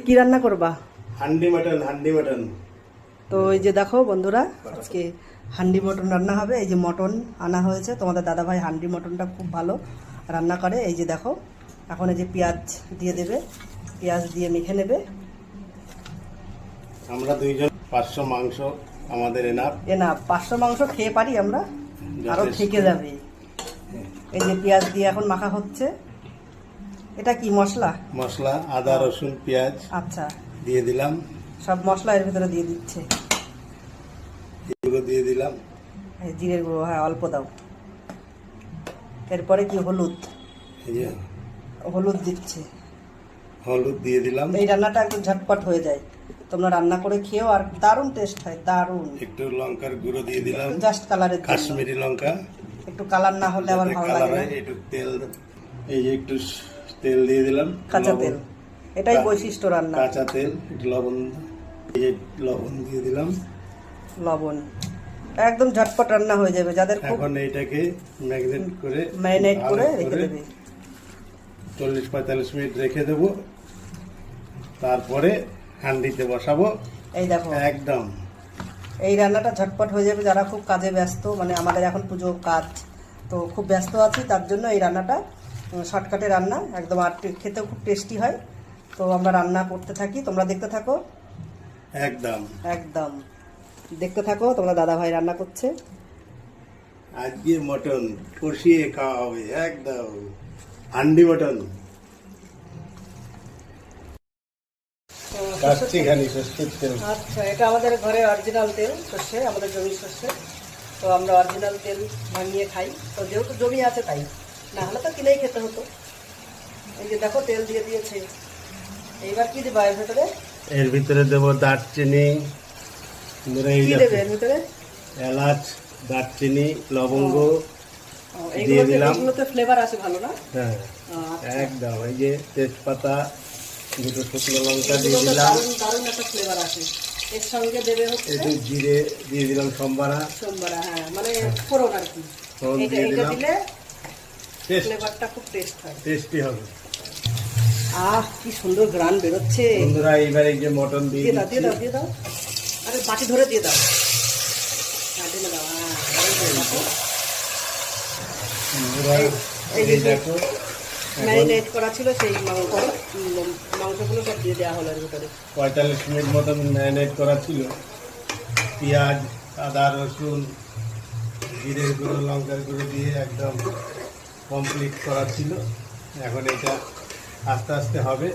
কি রান্না করবা? হান্ডি মাটন। তো এই যে দেখো বন্ধুরা, আজকে হান্ডি মটন রান্না হবে। এই যে মটন আনা হয়েছে, তোমাদের দাদাভাই হান্ডি মটনটা খুব ভালো রান্না করে। এই যে দেখো, এখন এই যে পেঁয়াজ দিয়ে দেবে, পেঁয়াজ দিয়ে মেখে নেবে। আমরা দুইজন 500 মাংস আমাদের এনাফ। 500 মাংস খেয়ে পারি আমরা, আরো থেকে যাবে। এই যে পেঁয়াজ দিয়ে এখন মাখা হচ্ছে। এটা কি মশলা? মশলা আদা রসুন পেঁয়াজ আচ্ছা, দিয়ে দিলাম। সব মশলা এর ভিতরে দিয়ে দিচ্ছে। এগুলো দিয়ে দিলাম। এই জিরের গুঁড়ো, হ্যাঁ অল্প দাও। এরপরে কি হলুদ, এই যে হলুদ দিচ্ছে। হলুদ দিয়ে দিলাম। এই রান্নাটা একটু ঝটপট হয়ে যায়, তোমরা রান্না করে খেও, আর দারুণ টেস্ট হয়, দারুণ। একটু লঙ্কার গুঁড়ো দিয়ে দিলাম, জাস্ট কালারের জন্য। কাশ্মীরি লঙ্কা, একটু কালার না হলে আবার ভালো লাগে না। একটু তেল, এই যে একটু তেল দিয়ে দিলাম, কাঁচা তেল, এটাই বৈশিষ্ট্য রান্না। কাঁচা তেল, একটু লবণ, এই যে লবণ দিয়ে দিলাম। লবণ, একদম ঝটপট রান্না হয়ে যাবে। যাদের খুব এখন এইটাকে ম্যারিনেট করে রেখে দেবে, 40-45 মিনিট রেখে দেবো। তারপরে হান্ডিতে বসাবো। এই দেখো, একদম এই রান্নাটা ঝটপট হয়ে যাবে। যারা খুব কাজে ব্যস্ত, মানে আমাদের এখন পুজো কাজ, তো খুব ব্যস্ত আছি, তার জন্য এই রান্নাটা শর্টকাটে রান্না একদম। আর খেতেও খুব টেস্টি হয়। তো আমরা রান্না করতে থাকি, তোমরা দেখতে থাকো। একদম একদম দেখতে থাকো, তোমরা দাদা ভাই রান্না করছে। আজকে মটন কষিয়ে খাওয়া হবে, একদম হান্ডি মটন। কাচ্চি খানি সর্ষের তেল। আচ্ছা, এটা আমাদের ঘরে অরিজিনাল তেল, সর্ষে, আমাদের জমির সর্ষে। তো আমরা অরিজিনাল তেল বানিয়ে খাই। তো যেহেতু জমি আছে তাই, না হলে তো কিনেই খেতে হতো। এই যে দেখো, তেল দিয়ে দিয়েছে। এইবার কি দেবা এর ভেতরে? এর ভিতরে দেবো দারচিনি, কি দেবে এর ভিতরে? এলাচ, দারচিনি, লবঙ্গ দিয়ে দিয়ে দিলাম। এগুলোতে ফ্লেভার আসে ভালো, না? হ্যাঁ আচ্ছা, একদম। এই যে তেজপাতা, দুটো শুকনো লঙ্কা দিয়ে এগুলোতে দিলাম। দারুণ একটা ফ্লেভার আসে। এর সঙ্গে দেবে হচ্ছে একটু জিরে দিয়ে দিলাম, সম্বারা, হ্যাঁ, মানে ফোড়ন আর কি। ফোড়ন এটা দিয়ে দিলাম। দিলে টেস্ট ফ্লেভারটা খুব টেস্ট হয়, টেস্টি হবে। কি সুন্দর গ্রান বেরোচ্ছে। বন্ধুরা এইবার এই যে মটন দিয়ে দিয়ে দাও, দিচ্ছি। দিয়ে দাও। আরে বাটি ধরে দিয়ে দাও। হ্যাঁ, ঢেলে দাও। হ্যাঁ, বন্ধুরা, এই এই দেখো ম্যারিনেট করা ছিল সেই মাংসগুলো সব দিয়ে দেওয়া হলো এর ভিতরে। 45 মিনিট মতন ম্যারিনেট করা ছিল। পেঁয়াজ, আদা রসুন, জিরের গুঁড়ো, লঙ্কার গুঁড়ো দিয়ে একদম কমপ্লিট করা ছিল। এখন এটা আস্তে আস্তে হবে।